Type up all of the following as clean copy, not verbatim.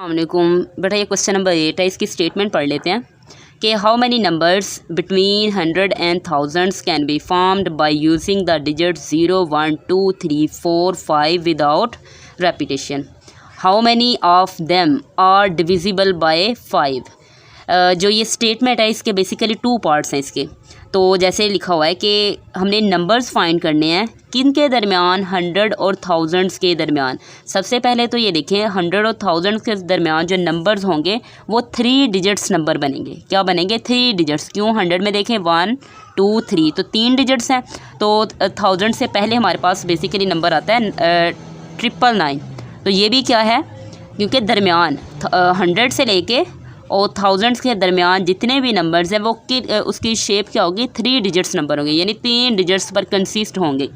अस्सलामुअलैकुम बेटा, ये क्वेश्चन नंबर 8 है। इसकी स्टेटमेंट पढ़ लेते हैं कि how many numbers between 100 and thousands can be formed by using the digit 0 1 2 3 4 5 without repetition. How many of them are divisible by 5। जो ये स्टेटमेंट है इसके बेसिकली 2 पार्ट्स हैं इसके। तो जैसे लिखा हुआ है कि हमने नंबर्स फाइंड करने हैं किन के दरमियान, 100 और थाउजेंड्स के दरमियान। सबसे पहले तो ये देखें 100 और थाउजेंड्स के दरमियान जो नंबर्स होंगे वो 3 डिजिट्स नंबर बनेंगे। क्या बनेंगे? 3 डिजिट्स। क्यों? 100 में देखें 1 2 3 तो 3 डिजिट्स हैं। तो 1000 से पहले हमारे पास बेसिकली नंबर आता है 999। तो ये भी क्या है? क्योंकि दरमियान 100 से लेके और थाउजेंड्स के दरमियान जितने भी नंबर्स हैं वो उसकी शेप क्या होगी? 3 डिजिट्स नंबर होंगे, यानी 3 डिजिट्स पर कंसिस्ट होंगे।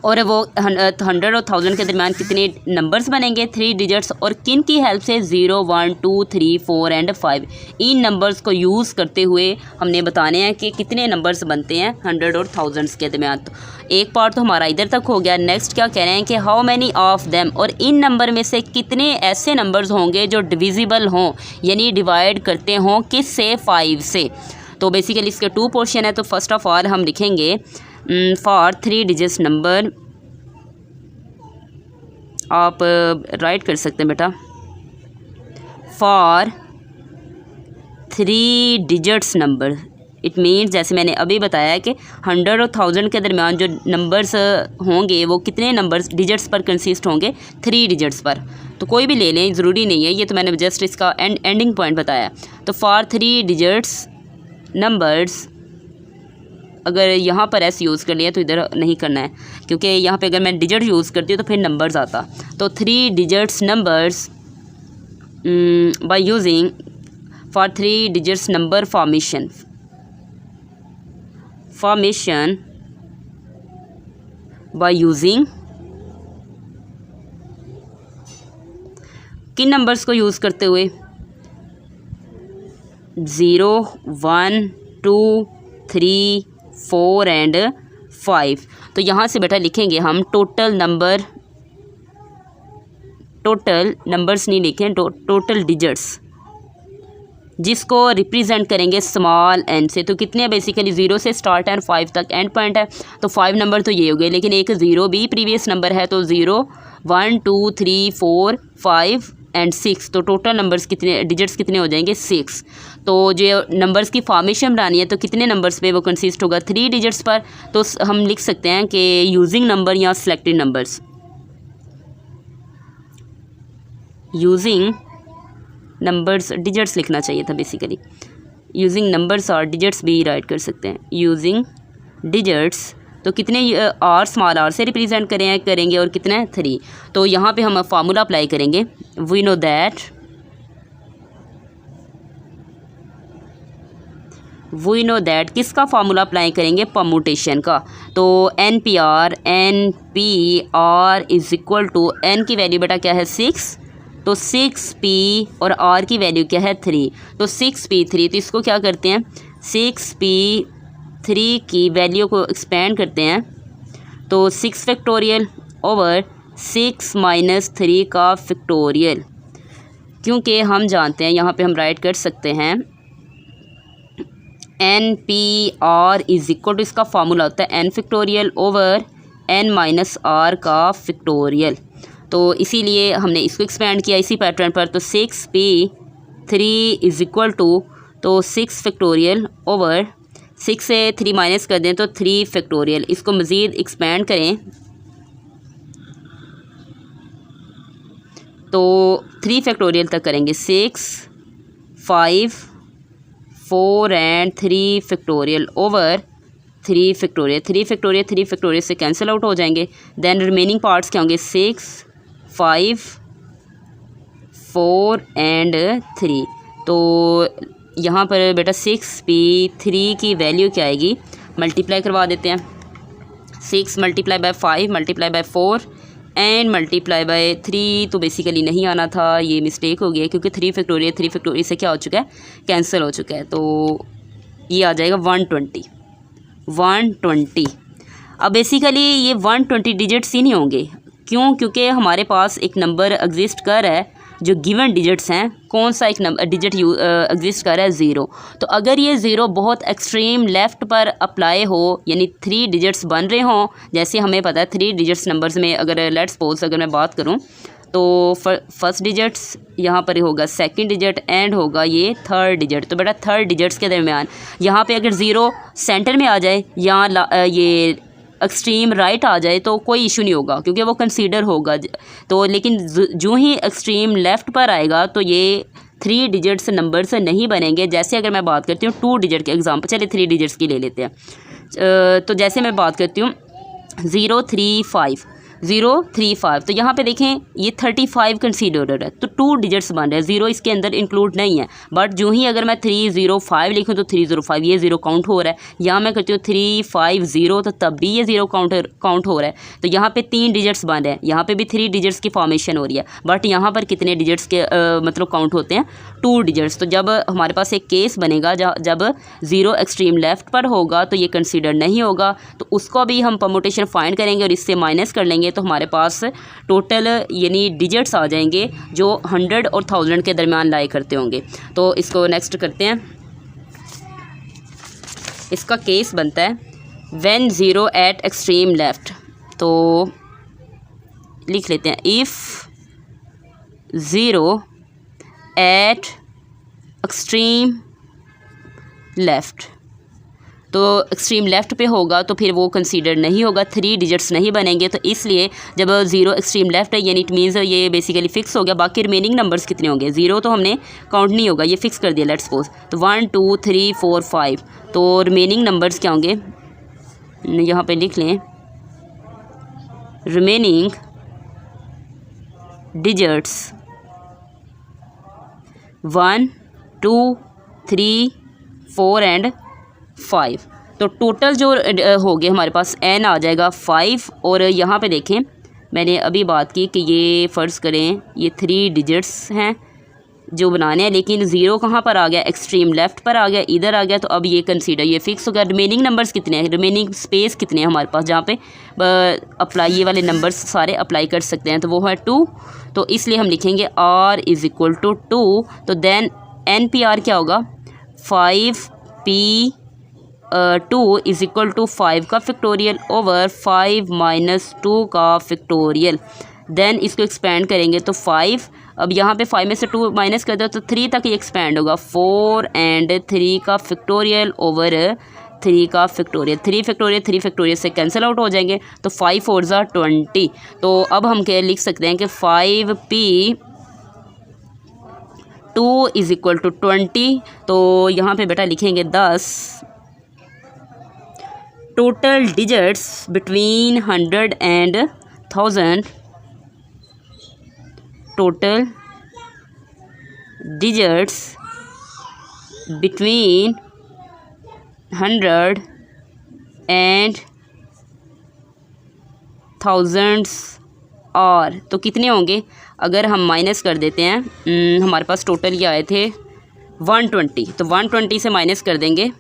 और वो 100 और 1000 के दरमियान कितने नंबर्स बनेंगे? 3 डिजिट्स। और किन की हेल्प से? 0 1 2 3 4 एंड 5। इन नंबर्स को यूज़ करते हुए हमने बताने हैं कि कितने नंबर्स बनते हैं 100 और थाउजेंड्स के दरमियान। तो एक पार्ट तो हमारा इधर तक हो गया। नेक्स्ट क्या कह रहे हैं कि हाउ मैनी ऑफ देम, और इन नंबर में से कितने ऐसे नंबर्स होंगे जो डिविजिबल हों, यानी डिवाइड करते हों किस से? 5 से। तो बेसिकली इसके 2 पोर्शन है। तो फर्स्ट ऑफ ऑल हम लिखेंगे फॉर 3 डिजिट्स नंबर। आप राइट कर सकते हैं बेटा, for 3 digits number. It means जैसे मैंने अभी बताया कि 100 और 1000 के दरमियान जो नंबर्स होंगे वो कितने नंबर्स डिजिट्स पर कंसिस्ट होंगे? 3 डिजिट्स पर। तो कोई भी ले लें, ज़रूरी नहीं है, ये तो मैंने जस्ट इसका एंडिंग पॉइंट बताया। तो फॉर 3 डिजिट्स नंबर्स, अगर यहाँ पर एस यूज़ कर लिया तो इधर नहीं करना है, क्योंकि यहाँ पे अगर मैं डिजिट यूज़ करती हूँ तो फिर नंबर्स आता। तो 3 digits numbers by using for 3 digits number formation by using किन नंबर्स को यूज़ करते हुए? 0 1 2 3 4 एंड 5। तो यहाँ से बेटा लिखेंगे हम टोटल नंबर्स नहीं लिखें, टोटल डिजिट्स, जिसको रिप्रेजेंट करेंगे स्मॉल एन से। तो कितने? बेसिकली 0 से स्टार्ट है, 5 तक एंड पॉइंट है। तो 5 नंबर तो ये हो गए, लेकिन एक 0 भी प्रीवियस नंबर है। तो 0 1 2 3 4 5 एंड 6। तो टोटल नंबर्स कितने, डिजिट्स कितने हो जाएंगे? 6। तो जो नंबर्स की फॉर्मेशन बनानी है तो कितने नंबर्स पे वो कंसिस्ट होगा? 3 डिजिट्स पर। तो हम लिख सकते हैं कि यूजिंग नंबर या selected numbers. Using numbers, digits लिखना चाहिए था बेसिकली। यूजिंग नंबर्स और डिजिट्स भी राइट कर सकते हैं। यूजिंग डिजिट्स, तो कितने आर स्मॉल आर से रिप्रेजेंट करेंगे और कितने? 3। तो यहाँ पे हम फार्मूला अप्लाई करेंगे। वी नो दैट किसका फार्मूला अप्लाई करेंगे? परमुटेशन का। तो n P r is equal to, n की वैल्यू बेटा क्या है? 6। तो 6p और r की वैल्यू क्या है? 3। तो 6p3। तो इसको क्या करते हैं? 6p3 की वैल्यू को एक्सपेंड करते हैं। तो 6 फैक्टोरियल ओवर 6 माइनस 3 का फैक्टोरियल। क्योंकि हम जानते हैं, यहाँ पे हम राइट कर सकते हैं NPR इज इक्वल टू, इसका फार्मूला होता है n factorial over n minus r का फैक्टोरियल। तो इसीलिए हमने इसको एक्सपेंड किया इसी पैटर्न पर। तो 6p3 इज इक्वल टू, तो 6 फैक्टोरियल ओवर 6 से 3 माइनस कर दें तो 3 फैक्टोरियल। इसको मज़ीद एक्सपेंड करें तो 3 फैक्टोरियल तक करेंगे। 6 5 4 and 3 factorial over 3 factorial. 3 factorial से कैंसिल आउट हो जाएंगे। देन रिमेनिंग पार्ट्स क्या होंगे? 6 5 4 एंड 3। तो यहाँ पर बेटा 6p3 की वैल्यू क्या आएगी? मल्टीप्लाई करवा देते हैं। 6 multiply by 5 multiply by 4 and multiply by 3। तो बेसिकली नहीं आना था, ये मिस्टेक हो गया, क्योंकि 3 फैक्टोरियल से क्या हो चुका है? कैंसिल हो चुका है। तो ये आ जाएगा 120। अब बेसिकली ये 120 डिजिट्स ही नहीं होंगे। क्यों? क्योंकि हमारे पास एक नंबर एग्जिस्ट कर रहा है जो गिवन डिजिट्स हैं कौन सा एक नंबर डिजिट एग्जिस्ट कर रहा है, ज़ीरो। तो अगर ये ज़ीरो बहुत एक्सट्रीम लेफ़्ट पर अप्लाई हो, यानी 3 डिजिट्स बन रहे हों, जैसे हमें पता है 3 डिजिट्स नंबर्स में अगर लेट्स सपोज अगर मैं बात करूँ तो फर्स्ट डिजिट्स यहाँ पर होगा, सेकंड डिजिट एंड होगा ये थर्ड डिजिट। तो बेटा थर्ड डिजिट्स के दरमियान यहाँ पे अगर ज़ीरो सेंटर में आ जाए या ये एक्सट्रीम राइट आ जाए तो कोई इशू नहीं होगा क्योंकि वो कंसीडर होगा। तो लेकिन जो ही एक्सट्रीम लेफ़्ट पर आएगा तो ये 3 डिजिट्स नंबर से नहीं बनेंगे। जैसे अगर मैं बात करती हूँ 2 डिजिट के एग्जाम्पल, चलिए 3 डिजिट्स की ले लेते हैं। तो जैसे मैं बात करती हूँ 035 035, तो यहाँ पे देखें ये 35 कंसीडर्ड है, तो 2 डिजिट्स बन रहे हैं, ज़ीरो इसके अंदर इंक्लूड नहीं है। बट जो ही अगर मैं 305 लिखूँ तो 305 ये ज़ीरो काउंट हो रहा है। यहाँ मैं करती हूँ 350 तो तब भी ये ज़ीरो काउंट हो रहा है। तो यहाँ पे 3 डिजिट्स बन रहे हैं, यहाँ पे भी 3 डिजिट्स की फॉर्मेशन हो रही है। बट यहाँ पर कितने डिजिट्स के मतलब काउंट होते हैं, 2 डिजिट्स। तो जब हमारे पास एक केस बनेगा जब ज़ीरो एक्सट्रीम लेफ़्ट पर होगा तो ये कंसीडर नहीं होगा, तो उसको भी हम परमुटेशन फाइंड करेंगे और इससे माइनस कर लेंगे तो हमारे पास टोटल यानी डिजिट्स आ जाएंगे जो 100 और 1000 के दरमियान लाई करते होंगे। तो इसको नेक्स्ट करते हैं। इसका केस बनता है when zero eight extreme left. तो लिख लेते हैं if zero eight extreme left. तो एक्सट्रीम लेफ़्ट पे होगा तो फिर वो कंसीडर नहीं होगा, 3 डिजिट्स नहीं बनेंगे। तो इसलिए जब ज़ीरो एक्सट्रीम लेफ़्ट है यानी इट मीन्स ये बेसिकली फ़िक्स हो गया। बाकी रिमेनिंग नंबर्स कितने होंगे, ज़ीरो तो हमने काउंट नहीं होगा, ये फ़िक्स कर दिया लेट्स सपोज। तो 1 2 3 4 5, तो रिमेनिंग नंबर्स क्या होंगे यहाँ पे लिख लें, रिमेनिंग डिजिट्स 1 2 3 4 एंड 5। तो टोटल जो हो गए हमारे पास n आ जाएगा 5। और यहाँ पे देखें मैंने अभी बात की कि ये फ़र्ज़ करें ये 3 डिजिट्स हैं जो बनाने हैं, लेकिन ज़ीरो कहाँ पर आ गया, एक्सट्रीम लेफ़्ट पर आ गया, इधर आ गया। तो अब ये कंसीडर ये फ़िक्स हो गया। रिमेनिंग नंबर्स कितने हैं, रिमेनिंग स्पेस कितने हैं हमारे पास जहाँ पे अप्लाई ये वाले नंबर्स सारे अप्लाई कर सकते हैं, तो वो है 2। तो इसलिए हम लिखेंगे r इज़ इक्वल टू 2। तो देन NPR क्या होगा, 5P 2 इज़ इक्वल टू 5 का फैक्टोरियल ओवर 5 माइनस 2 का फैक्टोरियल। देन इसको एक्सपेंड करेंगे तो 5, अब यहाँ पे 5 में से 2 माइनस कर दो तो 3 तक ये एक्सपेंड होगा, 4 एंड 3 का फैक्टोरियल ओवर 3 का फैक्टोरियल। 3 फैक्टोरियल से कैंसिल आउट हो जाएंगे, तो 5 4 ज़ा 20। तो अब हम क्या लिख सकते हैं कि 5P 2 इज़ इक्वल टू 20। तो यहाँ पे बेटा लिखेंगे 10 total digits between 100 and 1000, total digits between 100 and 1000 और तो कितने होंगे, अगर हम माइनस कर देते हैं हमारे पास टोटल ये आए थे 120, तो 120 से माइनस कर देंगे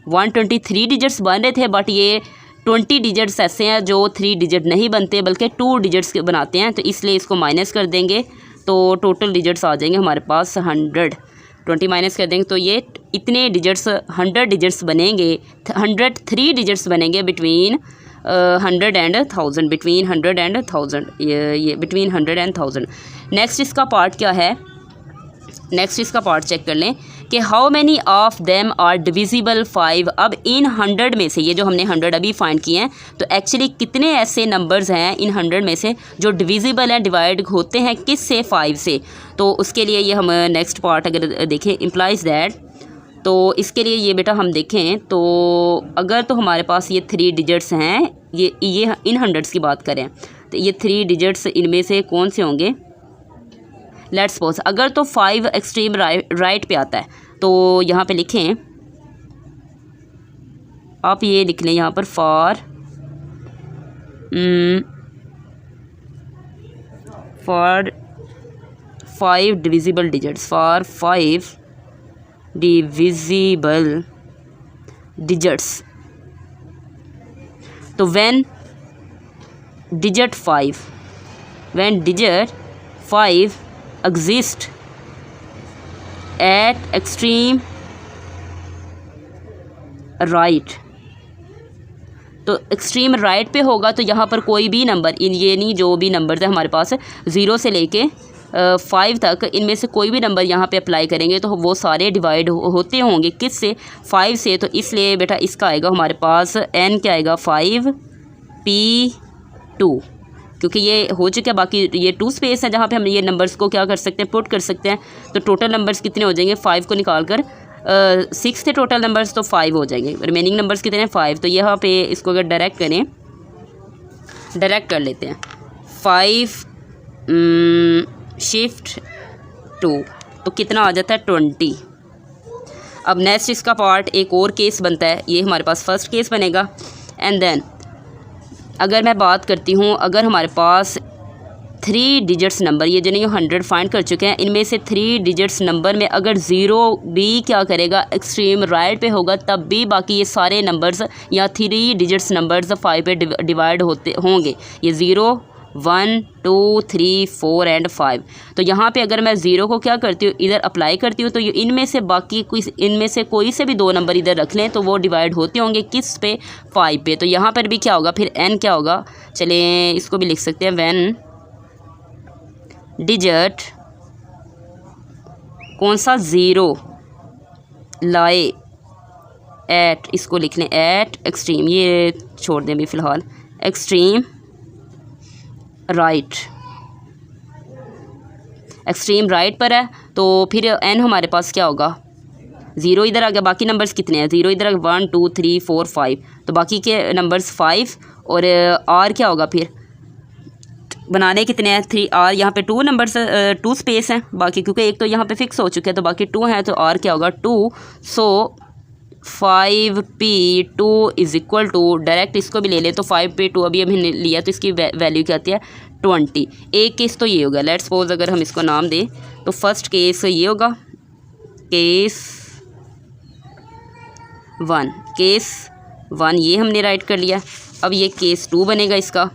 123 डिजिट्स बन रहे थे। बट ये 20 डिजिट्स ऐसे हैं जो 3 डिजिट नहीं बनते बल्कि 2 डिजिट्स बनाते हैं, तो इसलिए इसको माइनस कर देंगे तो टोटल डिजिट्स आ जाएंगे हमारे पास 100। 20 माइनस कर देंगे तो ये इतने डिजिट्स 100 डिजिट्स बनेंगे, 103 डिजिट्स बनेंगे बिटवीन 100 एंड 1000, बिटवीन 100 एंड 1000, ये बिटवीन 100 एंड 1000। नेक्स्ट इसका पार्ट क्या है, नेक्स्ट इसका पार्ट चेक कर लें कि how many of them are divisible 5। अब इन 100 में से, ये जो हमने 100 अभी फाइंड किए हैं, तो एक्चुअली कितने ऐसे नंबर्स हैं इन 100 में से जो डिविजिबल हैं, डिवाइड होते हैं किस से, 5 से। तो उसके लिए ये हम नेक्स्ट पार्ट अगर देखें इम्प्लाइज दैट, तो इसके लिए ये बेटा हम देखें तो अगर तो हमारे पास ये 3 डिजिट्स हैं, ये इन 100 की बात करें तो ये 3 डिजिट्स इनमें से कौन से होंगे, लेट्स सपोज अगर तो 5 एक्सट्रीम राइट पे आता है तो यहाँ पे लिखें, आप ये लिख लें यहाँ पर for 5 divisible digits, for 5 divisible digits. तो when digit 5 5 exist at extreme right, तो एक्सट्रीम राइट पे होगा तो यहाँ पर कोई भी नंबर ये नहीं, जो भी नंबर है हमारे पास 0 से लेके 5 तक, इनमें से कोई भी नंबर यहाँ पे अप्लाई करेंगे तो वो सारे डिवाइड होते होंगे किस से, 5 से। तो इसलिए बेटा इसका आएगा हमारे पास n क्या आएगा 5p2, क्योंकि ये हो चुका है। बाकी ये 2 स्पेस है जहाँ पे हम ये नंबर्स को क्या कर सकते हैं, पुट कर सकते हैं। तो टोटल नंबर्स कितने हो जाएंगे, 5 को निकाल कर 6 थे टोटल नंबर्स, तो 5 हो जाएंगे। रिमेनिंग नंबर्स कितने हैं 5। तो यहाँ पे इसको अगर डायरेक्ट करें, डायरेक्ट कर लेते हैं 5 शिफ्ट 2, तो कितना आ जाता है 20। अब नेक्स्ट इसका पार्ट एक और केस बनता है, ये हमारे पास फर्स्ट केस बनेगा। एंड देन अगर मैं बात करती हूँ, अगर हमारे पास 3 डिजिट्स नंबर, ये जो नहीं 100 फाइंड कर चुके हैं, इनमें से 3 डिजिट्स नंबर में अगर 0 भी क्या करेगा एक्सट्रीम राइट पे होगा, तब भी बाकी ये सारे नंबर्स या 3 डिजिट्स नंबर्स 5 पे डिवाइड होते होंगे। ये 0 1 2 3 4 एंड 5। तो यहाँ पे अगर मैं 0 को क्या करती हूँ, इधर अप्लाई करती हूँ, तो इनमें से बाकी इनमें से कोई से भी 2 नंबर इधर रख लें तो वो डिवाइड होते होंगे किस पे, 5 पे। तो यहाँ पर भी क्या होगा फिर n क्या होगा, चलिए इसको भी लिख सकते हैं, व्हेन डिजिट कौन सा 0 लाए एट, इसको लिख लें एट एक्सट्रीम, ये छोड़ दें अभी फ़िलहाल, एक्सट्रीम राइट, एक्सट्रीम राइट पर है। तो फिर n हमारे पास क्या होगा, 0 इधर आ गया, बाकी नंबर्स कितने हैं, 0 इधर 1 2 3 4 5, तो बाकी के नंबर्स 5 और r क्या होगा फिर, बनाने कितने हैं 3, r यहाँ पे 2 नंबर्स 2 स्पेस हैं बाकी, क्योंकि एक तो यहाँ पे फिक्स हो चुके हैं, तो बाकी 2 हैं, तो r क्या होगा 2। So 5p2 is equal to, direct इसको भी ले ले तो 5p2 अभी हमने लिया तो इसकी वैल्यू क्या आती है 20। एक केस तो ये होगा, लेट्स सपोज अगर हम इसको नाम दें तो फर्स्ट केस ये होगा केस 1, केस 1 ये हमने राइट कर लिया। अब ये केस 2 बनेगा इसका,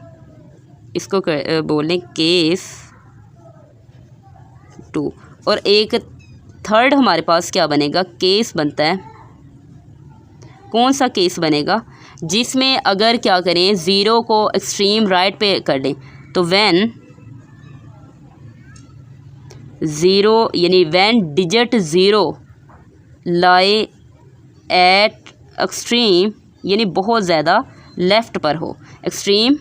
इसको बोल लें केस 2। और एक थर्ड हमारे पास क्या बनेगा, केस बनता है, कौन सा केस बनेगा, जिसमें अगर क्या करें 0 को एक्सट्रीम राइट पे कर लें, तो व्हेन 0 यानी व्हेन डिजिट 0 लाए एट एक्सट्रीम यानी बहुत ज़्यादा लेफ़्ट पर हो, एक्सट्रीम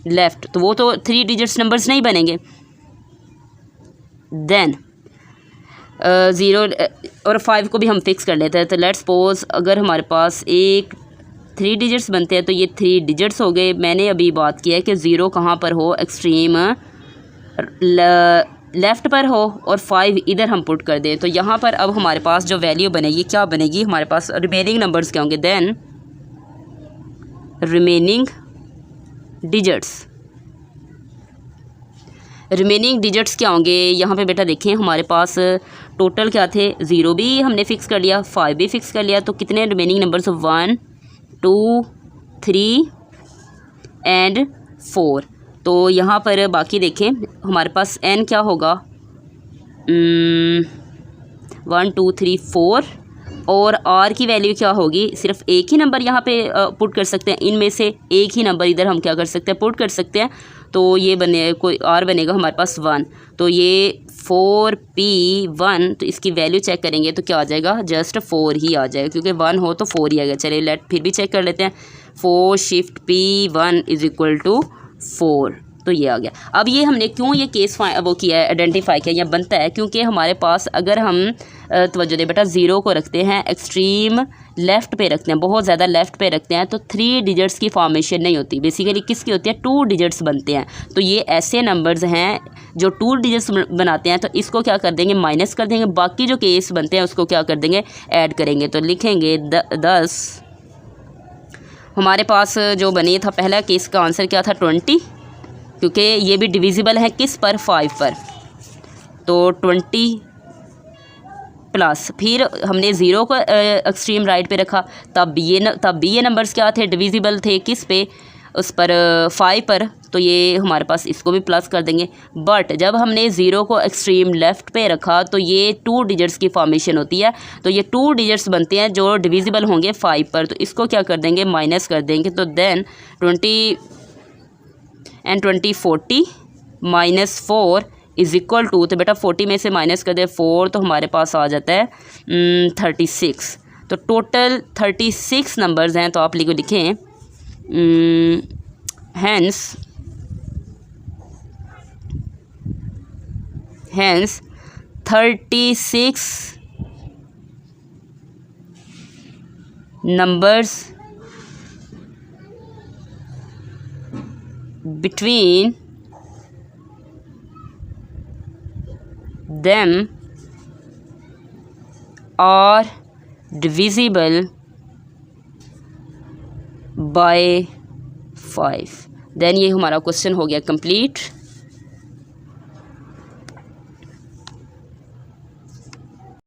लेफ़्ट, तो वो तो 3 डिजिट्स नंबर्स नहीं बनेंगे। देन 0 और 5 को भी हम फिक्स कर लेते हैं। तो लेट्स सपोज अगर हमारे पास एक 3 डिजिट्स बनते हैं तो ये 3 डिजिट्स हो गए। मैंने अभी बात किया है कि 0 कहाँ पर हो, एक्सट्रीम लेफ़्ट पर हो और 5 इधर हम पुट कर दें। तो यहाँ पर अब हमारे पास जो वैल्यू बनेगी क्या बनेगी, हमारे पास रिमेनिंग नंबर्स क्या होंगे, then remaining digits, remaining digits क्या होंगे यहाँ पे बेटा देखें, हमारे पास टोटल क्या थे, 0 भी हमने फ़िक्स कर लिया, 5 भी फ़िक्स कर लिया, तो कितने रिमेनिंग नंबर्स 1 2 3 एंड 4। तो यहाँ पर बाकी देखें हमारे पास n क्या होगा 1 2 3 4 और r की वैल्यू क्या होगी, सिर्फ एक ही नंबर यहाँ पे पुट कर सकते हैं, इनमें से एक ही नंबर इधर हम क्या कर सकते हैं, पुट कर सकते हैं। तो ये बने कोई r बनेगा हमारे पास 1, तो ये 4p1, तो इसकी वैल्यू चेक करेंगे तो क्या आ जाएगा, जस्ट 4 ही आ जाएगा, क्योंकि 1 हो तो 4 ही आ गया। चलिए लेट फिर भी चेक कर लेते हैं, 4 shift p1 is equal to 4, तो ये आ गया। अब ये हमने क्यों ये केस वो किया है, आइडेंटिफाई किया या बनता है, क्योंकि हमारे पास अगर हम तवज्जो दे बेटा 0 को रखते हैं एक्सट्रीम लेफ़्ट पे रखते हैं, बहुत ज़्यादा लेफ़्ट पे रखते हैं, तो 3 डिजिट्स की फॉर्मेशन नहीं होती, बेसिकली किसकी होती है, 2 डिजिट्स बनते हैं। तो ये ऐसे नंबर्स हैं जो 2 डिजिट्स बनाते हैं, तो इसको क्या कर देंगे, माइनस कर देंगे, बाकी जो केस बनते हैं उसको क्या कर देंगे, ऐड करेंगे। तो लिखेंगे 10, हमारे पास जो बने था पहला केस का आंसर क्या था 20, क्योंकि ये भी डिविजिबल है किस पर, 5 पर, तो 20 प्लस फिर हमने 0 को एक्सट्रीम राइट पे रखा, तब भी ये नंबर्स क्या थे, डिविजिबल थे किस पे, उस पर 5 पर, तो ये हमारे पास इसको भी प्लस कर देंगे। बट जब हमने ज़ीरो को एक्सट्रीम लेफ़्ट पे रखा तो ये 2 डिजिट्स की फॉर्मेशन होती है, तो ये 2 डिजिट्स बनते हैं जो डिविजिबल होंगे 5 पर, तो इसको क्या कर देंगे, माइनस कर देंगे। तो then 20 and 20 40 minus 4 is equal to, तो बेटा 40 में से माइनस कर दे 4 तो हमारे पास आ जाता है 36। तो टोटल 36 नंबर्स हैं, तो आप लिखें hence 36 numbers between them are divisible by 5। Then ये हमारा क्वेश्चन हो गया कंप्लीट।